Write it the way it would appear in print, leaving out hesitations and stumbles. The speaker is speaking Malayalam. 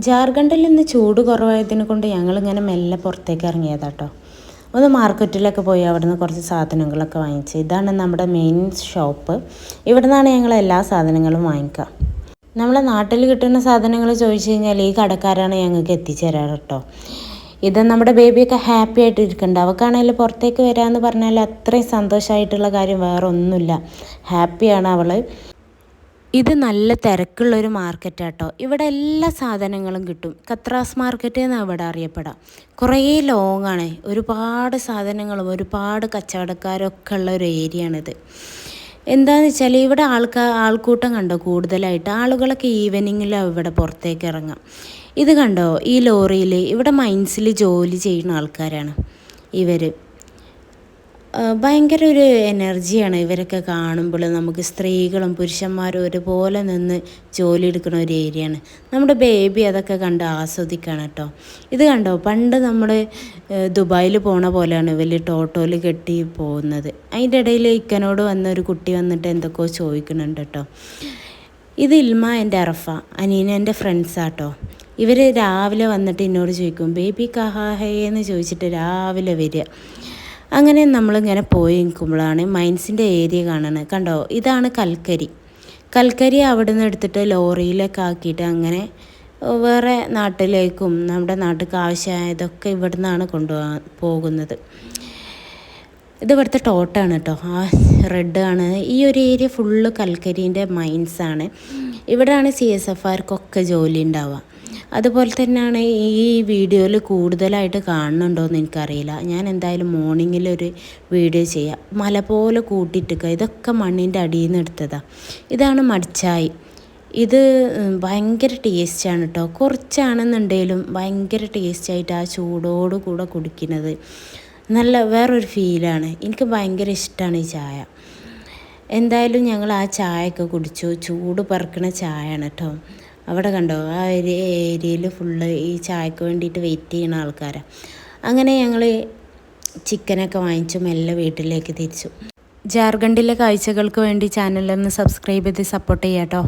ജാർഖണ്ഡിൽ നിന്ന് ചൂട് കുറവായതിനെ കൊണ്ട് ഞങ്ങളിങ്ങനെ മെല്ലെ പുറത്തേക്ക് ഇറങ്ങിയതാട്ടോ. ഒന്ന് മാർക്കറ്റിലൊക്കെ പോയി അവിടുന്ന് കുറച്ച് സാധനങ്ങളൊക്കെ വാങ്ങിച്ച്. ഇതാണ് നമ്മുടെ മെയിൻ ഷോപ്പ്. ഇവിടെ നിന്നാണ് ഞങ്ങൾ എല്ലാ സാധനങ്ങളും വാങ്ങിക്കുക. നമ്മളെ നാട്ടിൽ കിട്ടുന്ന സാധനങ്ങൾ ചോദിച്ചു കഴിഞ്ഞാൽ ഈ കടക്കാരാണ് ഞങ്ങൾക്ക് എത്തിച്ചു തരാറ് കേട്ടോ. ഇത് നമ്മുടെ ബേബിയൊക്കെ ഹാപ്പി ആയിട്ട് ഇരിക്കുന്നുണ്ട്. അവൾക്കാണെങ്കിൽ പുറത്തേക്ക് വരാമെന്ന് പറഞ്ഞാൽ അത്രയും സന്തോഷമായിട്ടുള്ള കാര്യം വേറെ ഒന്നുമില്ല. ഹാപ്പിയാണ് അവൾ. ഇത് നല്ല തിരക്കുള്ളൊരു മാർക്കറ്റാട്ടോ. ഇവിടെ എല്ലാ സാധനങ്ങളും കിട്ടും. കത്രാസ് മാർക്കറ്റ് എന്നാണ് ഇവിടെ അറിയപ്പെടാം. കുറേ ലോങ്ങാണ്. ഒരുപാട് സാധനങ്ങളും ഒരുപാട് കച്ചവടക്കാരൊക്കെ ഉള്ള ഒരു ഏരിയയാണിത്. എന്താണെന്ന് വെച്ചാൽ ഇവിടെ ആൾക്കൂട്ടം കണ്ടോ കൂടുതലായിട്ട്. ആളുകളൊക്കെ ഈവനിങ്ങിലാണ് ഇവിടെ പുറത്തേക്ക് ഇറങ്ങാം. ഇത് കണ്ടോ ഈ ലോറിയിൽ ഇവിടെ മൈൻസിൽ ജോലി ചെയ്യുന്ന ആൾക്കാരാണ് ഇവർ. ഭയങ്കര ഒരു എനർജിയാണ് ഇവരൊക്കെ കാണുമ്പോൾ. നമുക്ക് സ്ത്രീകളും പുരുഷന്മാരും ഒരുപോലെ നിന്ന് ജോലി എടുക്കുന്ന ഒരു ഏരിയയാണ്. നമ്മുടെ ബേബി അതൊക്കെ കണ്ട് ആസ്വദിക്കുകയാണ് കേട്ടോ. ഇത് കണ്ടോ പണ്ട് നമ്മൾ ദുബായിൽ പോണ പോലെയാണ് വലിയ ടോട്ടോയിൽ കെട്ടി പോകുന്നത്. അതിൻ്റെ ഇടയിൽ ഇക്കനോട് വന്ന ഒരു കുട്ടി വന്നിട്ട് എന്തൊക്കെയോ ചോദിക്കുന്നുണ്ട് കേട്ടോ. ഇത് ഇൽമ എൻ്റെ അറഫ അനീന എൻ്റെ ഫ്രണ്ട്സാട്ടോ. ഇവർ രാവിലെ വന്നിട്ട് എന്നോട് ചോദിക്കും ബേബി കഹാ ഹേ എന്ന് ചോദിച്ചിട്ട് രാവിലെ വരിക. അങ്ങനെ നമ്മളിങ്ങനെ പോയി നിൽക്കുമ്പോഴാണ് മൈൻസിൻ്റെ ഏരിയ കാണുന്നത്. കണ്ടോ ഇതാണ് കൽക്കരി അവിടെ നിന്ന് എടുത്തിട്ട് ലോറിയിലൊക്കെ ആക്കിയിട്ട് അങ്ങനെ വേറെ നാട്ടിലേക്കും നമ്മുടെ നാട്ടിലേക്ക് ആവശ്യമായതൊക്കെ ഇവിടെ നിന്നാണ് പോകുന്നത്. ഇത് ഇവിടുത്തെ ടോട്ടാണ് കേട്ടോ. ആ റെഡ് ആണ്. ഈ ഒരു ഏരിയ ഫുള്ള് കൽക്കരിൻ്റെ മൈൻസാണ്. ഇവിടെയാണ് CSFകാർക്കൊക്കെ ജോലി ഉണ്ടാവുക. അതുപോലെ തന്നെയാണ് ഈ വീഡിയോയിൽ കൂടുതലായിട്ട് കാണുന്നുണ്ടോയെന്ന് എനിക്കറിയില്ല. ഞാൻ എന്തായാലും മോർണിംഗിലൊരു വീഡിയോ ചെയ്യാം. മല പോലെ കൂട്ടിയിട്ടിക്കുക. ഇതൊക്കെ മണ്ണിൻ്റെ അടിയിൽ നിന്ന് എടുത്തതാണ്. ഇതാണ് മടിച്ചായി. ഇത് ഭയങ്കര ടേസ്റ്റാണ് കേട്ടോ. കുറച്ചാണെന്നുണ്ടെങ്കിലും ഭയങ്കര ടേസ്റ്റായിട്ട് ആ ചൂടോട് കൂടെ കുടിക്കുന്നത് നല്ല വേറൊരു ഫീലാണ്. എനിക്ക് ഭയങ്കര ഇഷ്ടമാണ് ഈ ചായ. എന്തായാലും ഞങ്ങൾ ആ ചായയൊക്കെ കുടിച്ചു. ചൂട് പറക്കണ ചായയാണ് കേട്ടോ. അവിടെ കണ്ടോ ആ ഒരു ഏരിയയിൽ ഫുള്ള് ഈ ചായക്ക് വേണ്ടിയിട്ട് വെയിറ്റ് ചെയ്യുന്ന ആൾക്കാരാണ്. അങ്ങനെ ഞങ്ങൾ ചിക്കനൊക്കെ വാങ്ങിച്ചു മെല്ലെ വീട്ടിലേക്ക് തിരിച്ചു. ജാർഖണ്ഡിലെ കാഴ്ചകൾക്ക് വേണ്ടി ചാനലൊന്ന് സബ്സ്ക്രൈബ് ചെയ്ത് സപ്പോർട്ട് ചെയ്യാം കേട്ടോ.